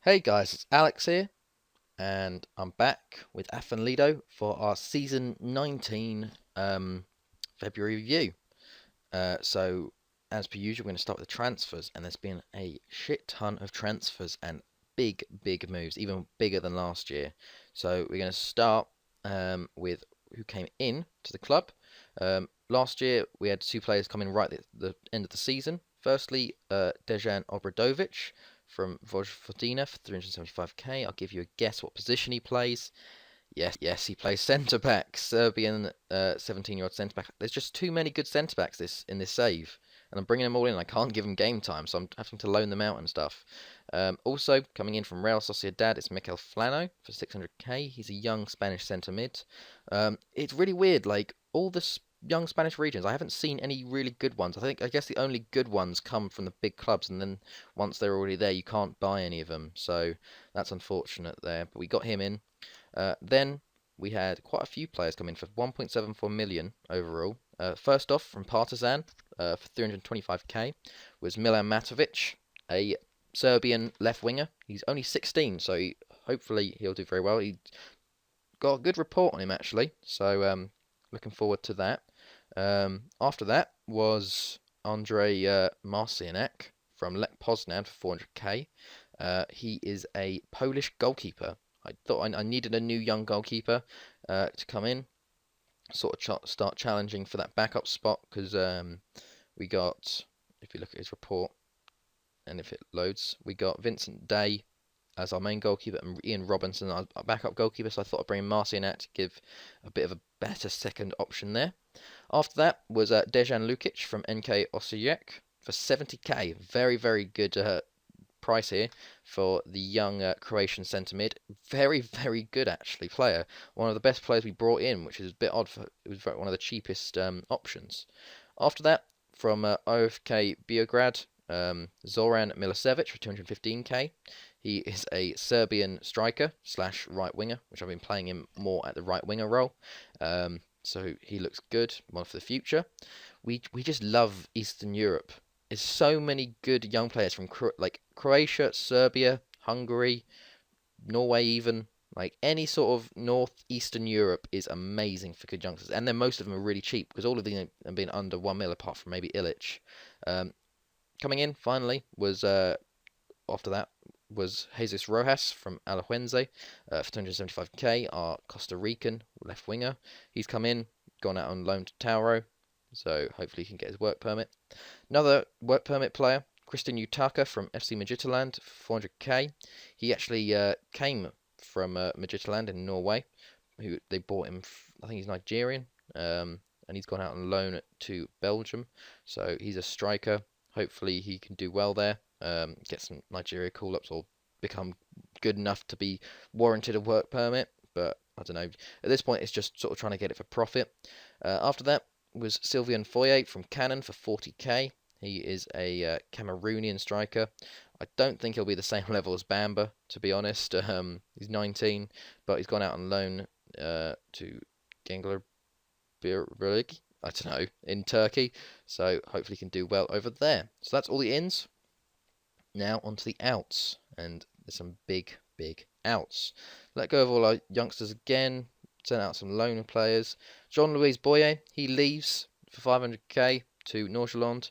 Hey guys, it's Alex here, and I'm back with Afan Lido for our season 19 February review. So, as per usual, we're going to start with the transfers, and there's been a shit ton of transfers and big moves, even bigger than last year. So, we're going to start with who came in to the club. Last year, we had two players come in right at the end of the season. Firstly, Dejan Obradovic from Vojvodina for 375k. I'll give you a guess what position he plays. Yes, he plays centre back, Serbian 17-year-old centre back. There's just too many good centre backs in this save, and I'm bringing them all in. I can't give them game time, so I'm having to loan them out and stuff. Also coming in from Real Sociedad, it's Mikel Flano for 600k. He's a young Spanish centre mid. It's really weird, like all the young Spanish regions. I haven't seen any really good ones. I guess the only good ones come from the big clubs, and then once they're already there, you can't buy any of them. So that's unfortunate there. But we got him in. Then we had quite a few players come in for 1.74 million overall. First off, from Partizan for 325k was Milan Matovic, a Serbian left winger. He's only 16, so hopefully he'll do very well. He got a good report on him actually, so looking forward to that. After that was Andrei Marcianek from Lech Poznan for 400k. He is a Polish goalkeeper. I thought I needed a new young goalkeeper to come in, sort of start challenging for that backup spot because we got, if you look at his report and if it loads, we got Vincent Day as our main goalkeeper and Ian Robinson our backup goalkeeper. So I thought I'd bring in Marcianek to give a bit of a better second option there. After that was Dejan Lukic from NK Osijek for 70k. Very good price here for the young Croatian centre mid. Very good actually player. One of the best players we brought in, which is a bit odd. It was one of the cheapest options. After that, from OFK Beograd, Zoran Milicevic for 215k. He is a Serbian striker slash right winger, which I've been playing him more at the right winger role. So he looks good, one for the future. We just love Eastern Europe. There's so many good young players from like Croatia, Serbia, Hungary, Norway, even like any sort of northeastern Europe is amazing for good youngsters, and then most of them are really cheap because all of them have been under 1 mil apart from maybe Illich. Um, Coming in finally was after that was Jesus Rojas from Alajuelense for 275k, our Costa Rican left winger. He's come in, gone out on loan to Tauro, so hopefully he can get his work permit. Another work permit player, Christian Utaka from FC Midtjylland, 400k. He actually came from Midtjylland in Norway. Who they bought him? I think he's Nigerian, and he's gone out on loan to Belgium. So he's a striker. Hopefully he can do well there. Get some Nigeria call-ups or become good enough to be warranted a work permit. But I don't know. At this point, it's just sort of trying to get it for profit. After that was Sylvain Foyer from Cannon for 40k. He is a Cameroonian striker. I don't think he'll be the same level as Bamba, to be honest. He's 19, but he's gone out on loan to Gençlerbirliği, I don't know, in Turkey. So hopefully he can do well over there. So that's all the ins. Now onto the outs, and there's some big outs. Let go of all our youngsters again. Sent out some loan players. Jean-Louis Boyer, he leaves for 500k to Nordsjælland.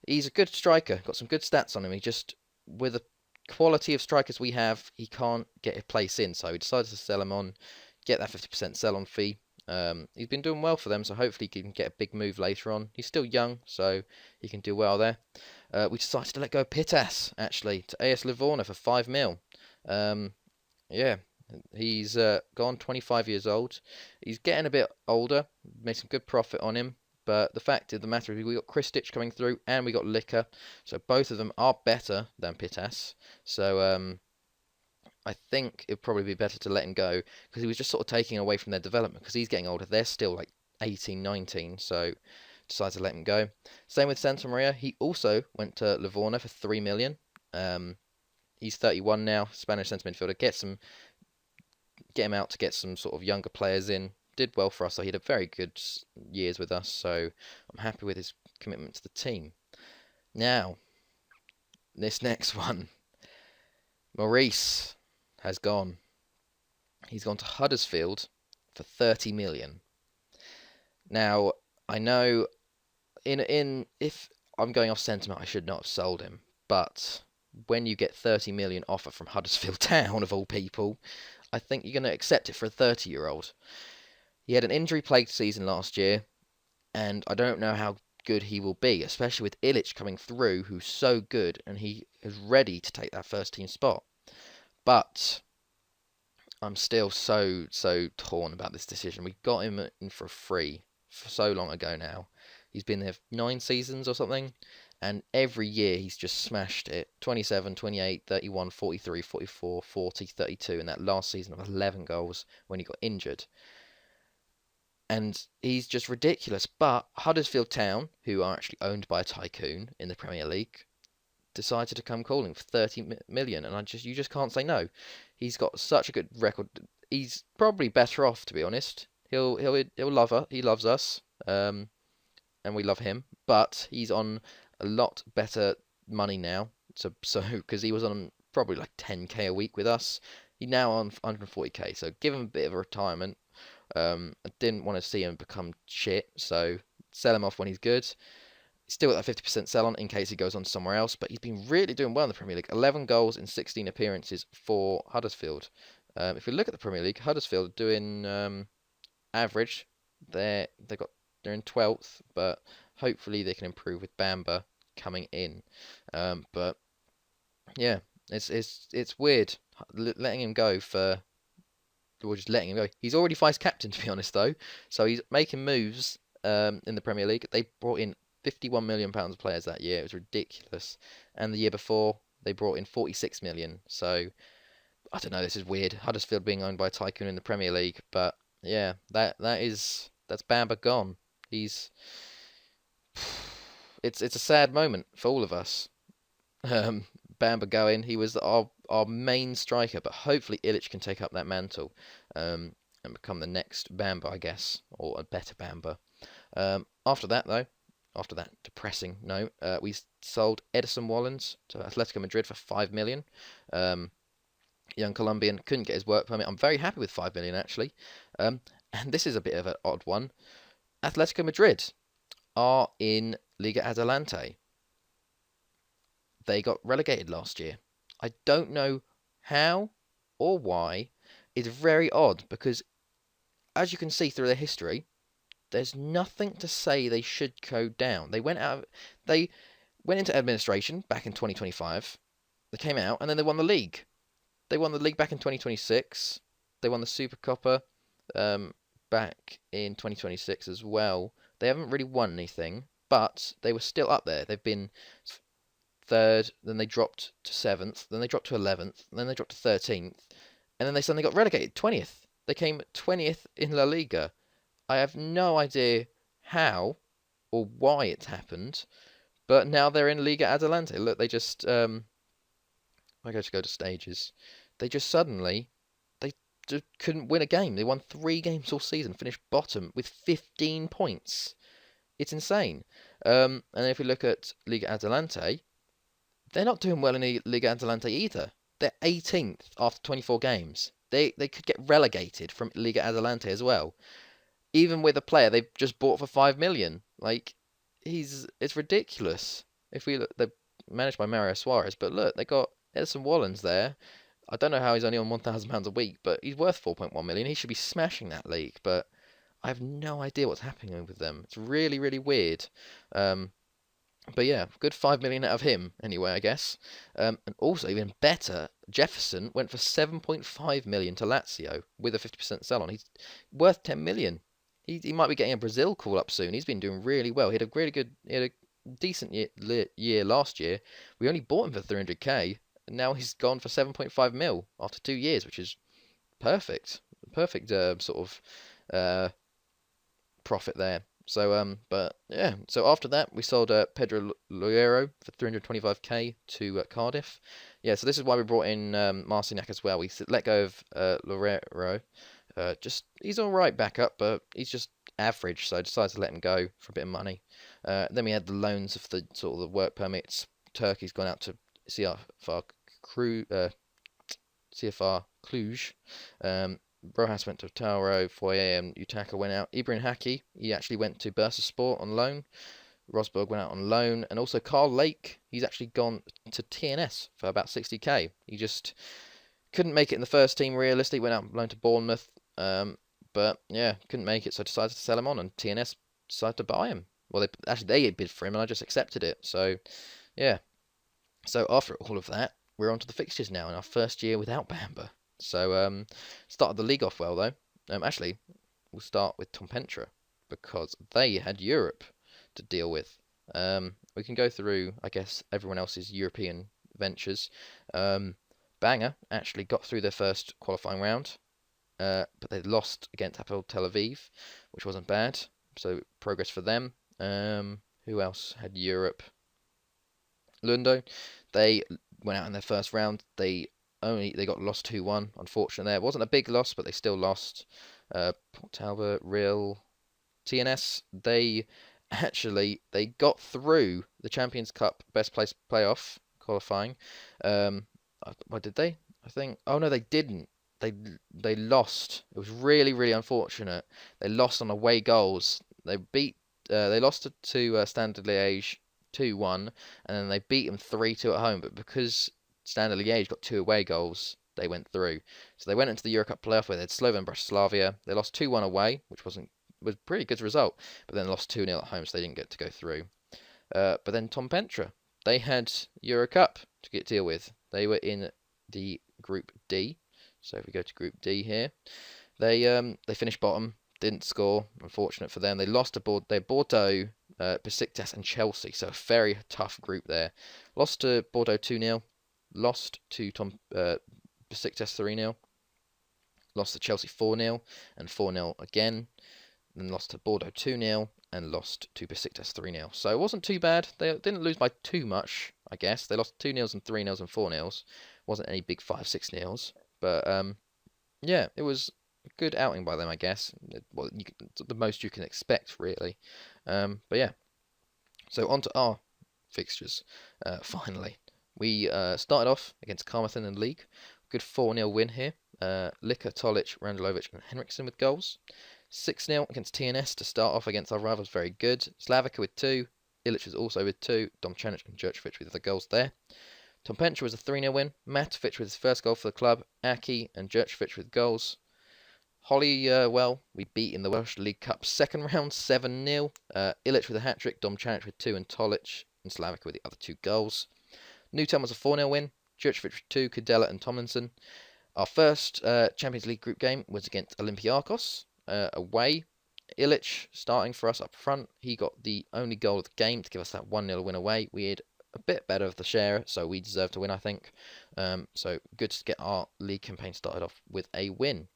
He's a good striker, got some good stats on him. He just, with the quality of strikers we have, he can't get a place in. So he decided to sell him on, get that 50% sell-on fee. He's been doing well for them, so hopefully he can get a big move later on. He's still young, so he can do well there. We decided to let go of Pittas, actually, to AS Livorno for 5 mil. Yeah, he's gone 25 years old. He's getting a bit older, made some good profit on him. But the fact of the matter is we got Kristic coming through and we got Licker. So both of them are better than Pittas. So I think it'd probably be better to let him go because he was just sort of taking away from their development because he's getting older. They're still like 18, 19. So decided to let him go. Same with Santa Maria. He also went to Livorno for 3 million. He's 31 now, Spanish centre midfielder. Get him out to get some sort of younger players in. Did well for us, so he had a very good years with us. So I'm happy with his commitment to the team. Now, this next one, Maurice has gone. He's gone to Huddersfield for 30 million. Now, I know in if I'm going off sentiment, I should not have sold him. But when you get 30 million offer from Huddersfield Town of all people, I think you're going to accept it for a 30-year-old. He had an injury-plagued season last year, and I don't know how good he will be, especially with Illich coming through, who's so good, and he is ready to take that first team spot. But I'm still so torn about this decision. We got him in for free for so long ago now. He's been there 9 seasons or something, and every year he's just smashed it. 27, 28, 31, 43, 44, 40, 32, and that last season of 11 goals when he got injured. And he's just ridiculous. But Huddersfield Town, who are actually owned by a tycoon in the Premier League, decided to come calling for 30 million, and you just can't say no. He's got such a good record. He's probably better off, to be honest. He'll love her. He loves us, and we love him. But he's on a lot better money now. So because he was on probably like 10k a week with us, he's now on 140k. So give him a bit of a retirement. I didn't want to see him become shit, so sell him off when he's good. Still at that 50% sell on in case he goes on somewhere else, but he's been really doing well in the Premier League. 11 goals in 16 appearances for Huddersfield. If we look at the Premier League, Huddersfield are doing average. They're in 12th, but hopefully they can improve with Bamba coming in. But yeah, it's weird letting him go for. Or just letting him go. He's already vice captain, to be honest, though, so he's making moves in the Premier League. They brought in £51 million of players that year. It was ridiculous. And the year before, they brought in 46 million. So I don't know. This is weird. Huddersfield being owned by a tycoon in the Premier League, but yeah, that's Bamba gone. It's a sad moment for all of us. Bamba going. He was our main striker, but hopefully Illich can take up that mantle and become the next Bamba, I guess, or a better Bamba. After that depressing note, we sold Edison Wallens to Atletico Madrid for 5 million. Young Colombian couldn't get his work permit. I'm very happy with 5 million actually. And this is a bit of an odd one. Atletico Madrid are in Liga Adelante. They got relegated last year. I don't know how or why. It's very odd because, as you can see through their history, there's nothing to say they should go down. They went into administration back in 2025. They came out and then they won the league. They won the league back in 2026. They won the Supercopa back in 2026 as well. They haven't really won anything, but they were still up there. They've been third, then they dropped to 7th, then they dropped to 11th, then they dropped to 13th, and then they suddenly got relegated 20th. They came 20th in La Liga. I have no idea how or why it's happened, but now they're in Liga Adelante. Look, they just I go to stages. They just suddenly couldn't win a game. They won 3 games all season, finished bottom with 15 points. It's insane. And if we look at Liga Adelante, they're not doing well in Liga Adelante either. They're 18th after 24 games. They could get relegated from Liga Adelante as well. Even with a player they've just bought for 5 million. Like, it's ridiculous. If we look, they're managed by Mario Suarez, but look, they got Edison Wallens there. I don't know how he's only on £1,000 a week, but he's worth 4.1 million. He should be smashing that league, but I have no idea what's happening with them. It's really, really weird. But yeah, good 5 million out of him anyway, I guess. And also, even better, Jefferson went for 7.5 million to Lazio with a 50% sell on. He's worth 10 million. He might be getting a Brazil call up soon. He's been doing really well. He had a decent year last year. We only bought him for 300k, and now he's gone for 7.5 mil after 2 years, which is perfect. Perfect sort of profit there. So but yeah. So after that, we sold Pedro Loero for 325k to Cardiff. Yeah. So this is why we brought in Marciniak as well. We let go of Loero. He's all right backup, but he's just average. So I decided to let him go for a bit of money. Then we had the loans of the sort of the work permits. Turkey's gone out to see our crew CFR Cluj. Rojas went to Tauro, Foyer and Utaka went out. Ibrahim Haki, he actually went to Bursaspor on loan. Rosberg went out on loan. And also Carl Lake, he's actually gone to TNS for about 60k. He just couldn't make it in the first team realistically, went out on loan to Bournemouth. But yeah, couldn't make it, so decided to sell him on, and TNS decided to buy him. Well, they bid for him, and I just accepted it. So yeah. So after all of that, we're on to the fixtures now in our first year without Bamba. So started the league off well though. Actually, we'll start with Tompentra because they had Europe to deal with. We can go through, I guess, everyone else's European ventures. Banger actually got through their first qualifying round, but they lost against Hapoel Tel Aviv, which wasn't bad. So progress for them. Who else had Europe? Lundo, they went out in their first round. They got lost 2-1. Unfortunately, there it wasn't a big loss, but they still lost. Port Talbot, Real, TNS. They got through the Champions Cup best place playoff qualifying. What did they? I think. Oh no, they didn't. They lost. It was really really unfortunate. They lost on away goals. They lost to Standard Liège 2-1, and then they beat them 3-2 at home. But because Standard Liège got 2 away goals, they went through. So they went into the Euro Cup playoff where they had Slovan Bratislava. They lost 2-1 away, which was a pretty good result, but then lost 2-0 at home, so they didn't get to go through. But then Tompentra, they had Euro Cup to deal with. They were in the Group D. So if we go to Group D here, they finished bottom, didn't score. Unfortunate for them. They lost to Bordeaux, Besiktas, and Chelsea. So a very tough group there. Lost to Bordeaux 2-0. Lost to Besiktas 3-0. Lost to Chelsea 4-0 and 4-0 again. Then lost to Bordeaux 2-0 and lost to Besiktas 3-0. So it wasn't too bad. They didn't lose by too much, I guess. They lost 2-0s and 3-0s and 4-0s. Wasn't any big 5-6-0s. But yeah, it was a good outing by them, I guess. Well, the most you can expect, really. But yeah. So on to our fixtures, finally. We started off against Carmarthen in the league. Good 4-0 win here. Lika, Tolic, Randelovic and Henriksen with goals. 6-0 against TNS to start off against our rivals, very good. Slavica with 2, Ilic was also with 2, Domčanić and Jurčević with the goals there. Tompentra was a 3-0 win, Matovic with his first goal for the club, Aki and Jurčević with goals. Hollywell, we beat in the Welsh League Cup second round, 7-0. Ilic with a hat-trick, Domčanić with 2 and Tolic and Slavica with the other 2 goals. Newtown was a 4-0 win, Jurčević with 2, Kudela and Tomlinson. Our first Champions League group game was against Olympiacos. Away, Ilic starting for us up front. He got the only goal of the game to give us that 1-0 win away. We had a bit better of the share, so we deserved to win, I think. So good to get our league campaign started off with a win.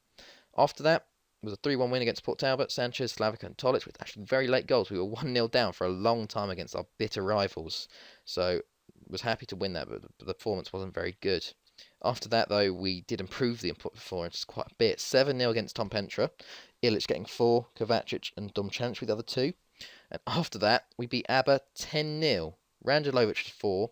After that was a 3-1 win against Port Talbot. Sanchez, Slavica and Tolic with actually very late goals. We were 1-0 down for a long time against our bitter rivals. So was happy to win that, but the performance wasn't very good. After that, though, we did improve the performance quite a bit. 7-0 against Tompentra. Ilic getting 4, Kovacic and Domčanić with the other 2. And after that, we beat ABBA 10-0. Randelovic 4.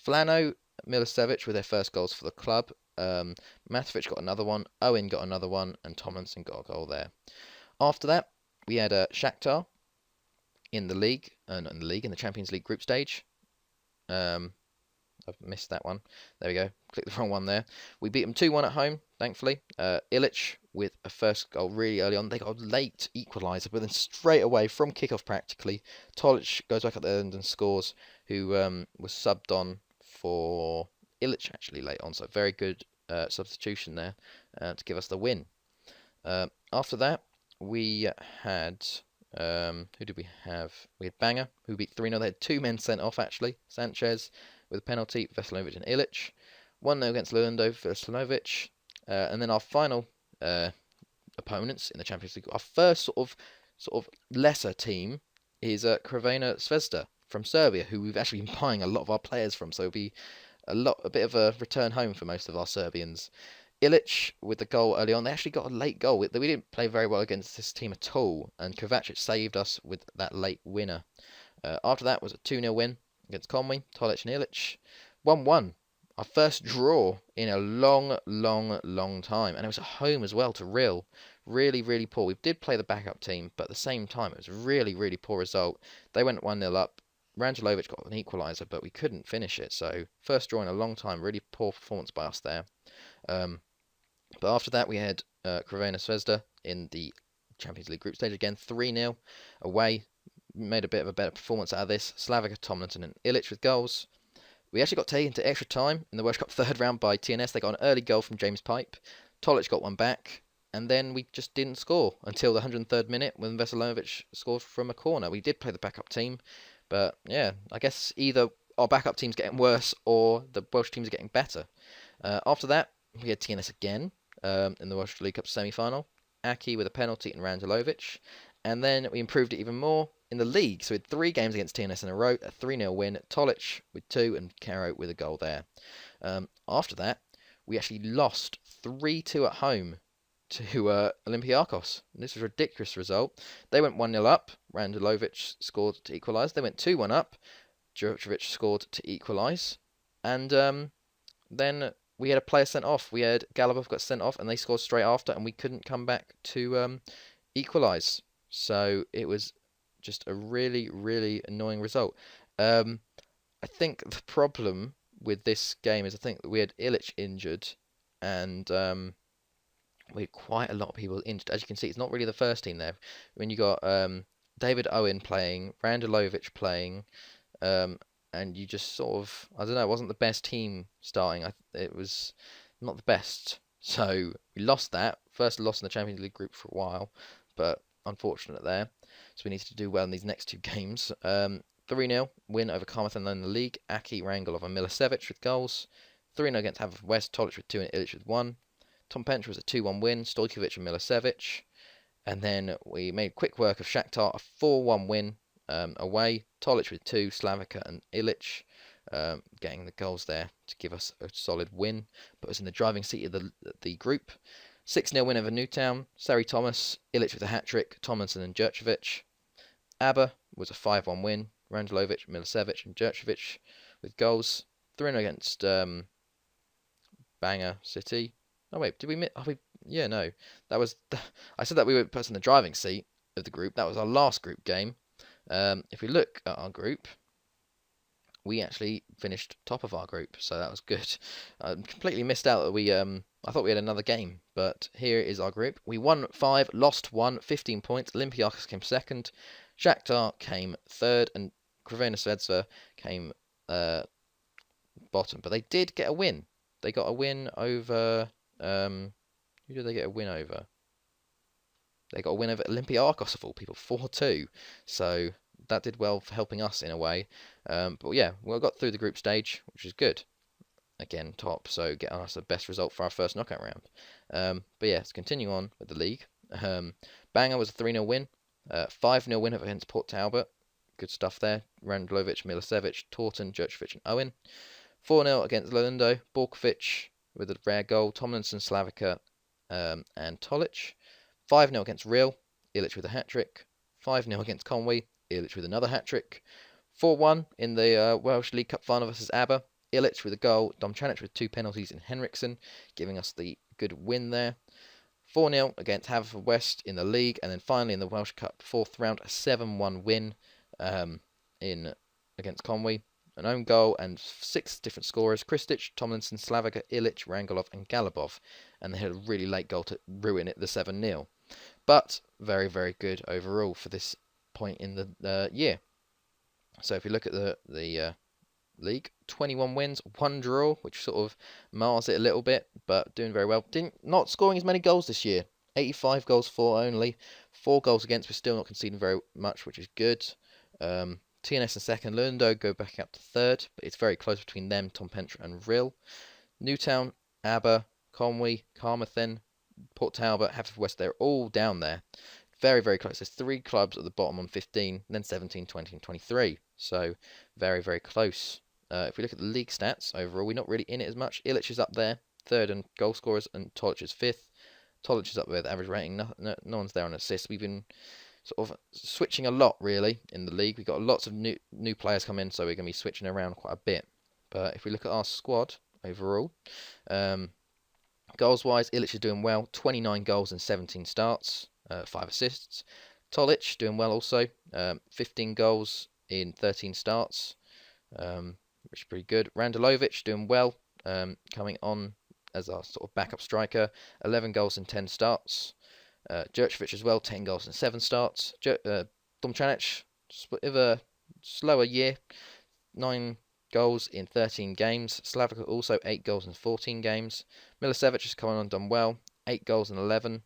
Flano, Milicevic with their first goals for the club. Matovic got another one. Owen got another one. And Tomlinson got a goal there. After that, we had Shakhtar in the league. In the Champions League group stage. I've missed that one. There we go. Clicked the wrong one there. We beat them 2-1 at home, thankfully. Ilic with a first goal really early on. They got a late equaliser, but then straight away from kickoff practically, Tolic goes back at the end and scores, who was subbed on for Ilic actually late on. So very good substitution there to give us the win. After that, we had... who did we have? We had Banger, who beat 3-0. They had 2 men sent off, actually. Sanchez with a penalty, Veselinovic and Ilic. 1-0 against Lundo, Veselinovic. And then our final opponents in the Champions League, our first sort of lesser team is Crvena Zvezda from Serbia, who we've actually been buying a lot of our players from. So it'll be a bit of a return home for most of our Serbians. Ilic with the goal early on. They actually got a late goal. We didn't play very well against this team at all, and Kovacic saved us with that late winner. After that was a 2-0 win against Conwy, Tolic and Ilic. 1-1 our first draw in a long time, and it was at home as well to Real. Really, really poor. We did play the backup team, but at the same time, it was really poor result. They went 1-0 up. Rangelovic got an equaliser, but we couldn't finish it. So first draw in a long time. Really poor performance by us there. But after that, we had Crvena Zvezda in the Champions League group stage again, 3-0 away. Made a bit of a better performance out of this. Slavica, Tomlinson, and Ilic with goals. We actually got taken to extra time in the World Cup third round by TNS. They got an early goal from James Pipe. Tolic got one back, and then we just didn't score until the 103rd minute when Veselinovic scored from a corner. We did play the backup team, but yeah, I guess either our backup team's getting worse or the Welsh teams are getting better. After that, we had TNS again in the Welsh League Cup semi-final. Aki with a penalty and Rangelovic. And then we improved it even more in the league. So we had 3 games against TNS in a row, a 3-0 win. Tolic with 2 and Caro with a goal there. After that, we actually lost 3-2 at home to Olympiacos. This was a ridiculous result. They went 1-0 up. Rangelovic scored to equalise. They went 2-1 up. Djurcevic scored to equalise. And then we had a player sent off. We had Galabov got sent off, and they scored straight after, and we couldn't come back to equalise. So it was just a really annoying result. I think the problem with this game is I think that we had Ilic injured, and we had quite a lot of people injured. As you can see, it's not really the first team there. When you got David Owen playing, Randelovic playing, and you just sort of, I don't know, it wasn't the best team starting. It was not the best. So we lost that. First loss in the Champions League group for a while, but unfortunate there. So we need to do well in these next 2 games. 3-0 win over Carmarthen in the league. Aki, Rangelov and Milicevic with goals. 3-0 against Haverford Tolic with 2 and Ilic with 1. Tom Pench was a 2-1 win. Stojkovic and Milicevic. And then we made quick work of Shakhtar, a 4-1 win away. Tolic with 2, Slavica and Ilic getting the goals there to give us a solid win. Put us in the driving seat of the group. 6-0 win over Newtown. Sari Thomas, Ilic with a hat-trick, Tomlinson and Djurcevic. ABBA was a 5-1 win. Rangelovic, Milicevic and Djurcevic with goals. 3-0 against Bangor City. Oh wait, did we miss? Yeah, no. That was. I said that we would put us in the driving seat of the group. That was our last group game. If we look at our group, we actually finished top of our group, so that was good. I completely missed out that we. I thought we had another game, but here is our group. We won 5, lost 1, 15 points. Olympiacos came second. Shakhtar came third, and Crvena Zvezda came bottom. But they did get a win. They got a win over. Who did they get a win over? They got a win over Olympiacos of all people, 4-2. So that did well for helping us in a way. But yeah, we got through the group stage, which is good. Again, top, so getting us the best result for our first knockout round. But yeah, let's continue on with the league. Bangor was a 3-0 win. 5-0 win against Port Talbot. Good stuff there. Randlovic, Milicevic, Taunton, Djurcevic and Owen. 4-0 against Lindo. Borkovic with a rare goal. Tomlinson, Slavica and Tolic. 5-0 against Real. Ilic with a hat-trick. 5-0 against Conwy. Ilic with another hat-trick. 4-1 in the Welsh League Cup final versus ABBA. Ilic with a goal. Domchanic with 2 penalties in Henriksen, giving us the good win there. 4-0 against Haverfordwest in the league, and then finally in the Welsh Cup 4th round, a 7-1 win against Conwy. An own goal and 6 different scorers: Kristic, Tomlinson, Slavica, Ilic, Rangelov and Galabov. And they had a really late goal to ruin it, the 7-0. But very, very good overall for this point in the year. So if you look at the league, 21 wins, 1 draw, which sort of mars it a little bit, but doing very well. Not scoring as many goals this year. 85 goals for only. 4 goals against. We're still not conceding very much, which is good. TNS in second. Lindo go back up to third, but it's very close between them, Tom Pentra and Rill. Newtown, ABBA, Conwy, Carmarthen, Port Talbot, Haverfordwest, they're all down there. Very, very close. There's 3 clubs at the bottom on 15, and then 17, 20 and 23. So very, very close. If we look at the league stats overall, we're not really in it as much. Ilic is up there, 3rd in goal scorers, and Tolic is 5th. Tolic is up there with average rating. No one's there on assists. We've been sort of switching a lot, really, in the league. We've got lots of new players come in, so we're going to be switching around quite a bit. But if we look at our squad overall. Goals wise, Ilic is doing well, 29 goals in 17 starts, 5 assists. Tolic doing well also, 15 goals in 13 starts, which is pretty good. Randelovic doing well, coming on as our sort of backup striker, 11 goals in 10 starts. Jurcevic as well, 10 goals in 7 starts. Domčanić, bit of a slower year, 9 goals in 13 games. Slavica also 8 goals in 14 games. Milicevic has come on and done well, 8 goals in 11.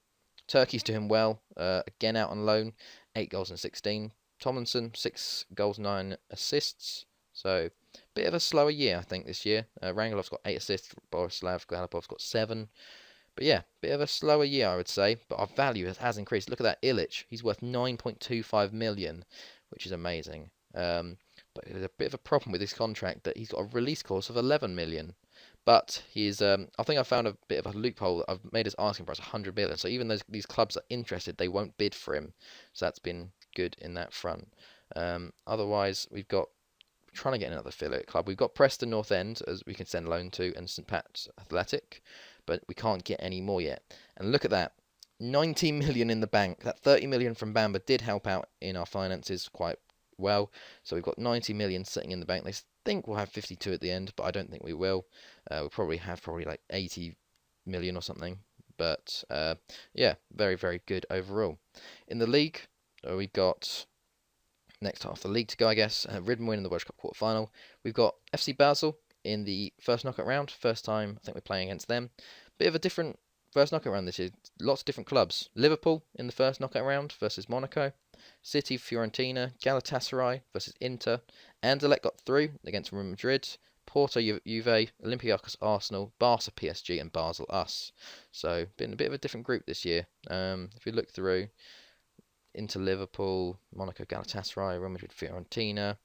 Turkey's doing well, again out on loan, 8 goals in 16. Tomlinson, 6 goals, 9 assists. So, bit of a slower year, I think, this year. Rangelov's got 8 assists, Borislav Galipov's got 7. But yeah, bit of a slower year, I would say. But our value has increased. Look at that Ilic. He's worth 9.25 million, which is amazing. But there's a bit of a problem with his contract that he's got a release clause of 11 million. But he's, I think I found a bit of a loophole. I've made his asking price 100 million. So even though these clubs are interested, they won't bid for him. So that's been good in that front. Otherwise, we've got trying to get another affiliate club. We've got Preston North End as we can send loan to, and St Pat's Athletic, but we can't get any more yet. And look at that, 90 million in the bank. That 30 million from Bamba did help out in our finances quite well. So we've got 90 million sitting in the bank. They think we'll have 52 at the end, but I don't think we will. We'll probably have like 80 million or something. But yeah, very, very good overall. In the league, we've got next half of the league to go, I guess. Ridden win in the World Cup quarter-final. We've got FC Basel in the first knockout round. First time I think we're playing against them. Bit of a different first knockout round this year. Lots of different clubs. Liverpool in the first knockout round versus Monaco. City, Fiorentina, Galatasaray versus Inter. Anderlecht got through against Real Madrid. Porto, Juve, Olympiacos, Arsenal, Barca, PSG, and Basel, us. So, been a bit of a different group this year. If we look through, into Liverpool, Monaco, Galatasaray, Real Madrid, Fiorentina.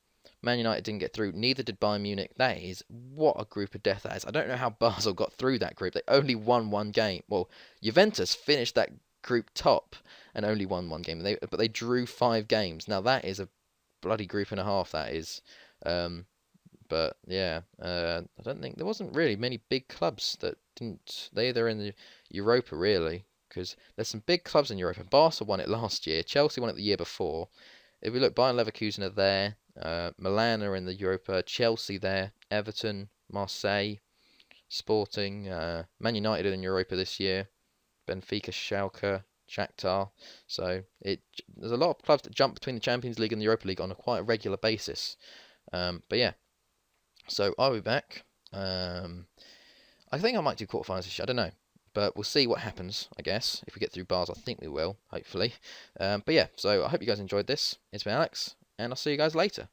Man United didn't get through, neither did Bayern Munich. That is, what a group of death that is. I don't know how Basel got through that group. They only won one game. Well, Juventus finished that group top and only won one game. But they drew 5 games. Now that is a bloody group and a half, that is. But yeah, I don't think there wasn't really many big clubs that didn't. They're in the Europa really, because there's some big clubs in Europa. Barca won it last year. Chelsea won it the year before. If we look, Bayern Leverkusen are there. Milan are in the Europa. Chelsea there. Everton, Marseille, Sporting, Man United are in Europa this year. Benfica, Schalke, Shakhtar. So there's a lot of clubs that jump between the Champions League and the Europa League on a quite a regular basis. But yeah, so I'll be back. I think I might do quarterfinals this year. I don't know. But we'll see what happens, I guess. If we get through bars, I think we will, hopefully. But yeah, so I hope you guys enjoyed this. It's been Alex, and I'll see you guys later.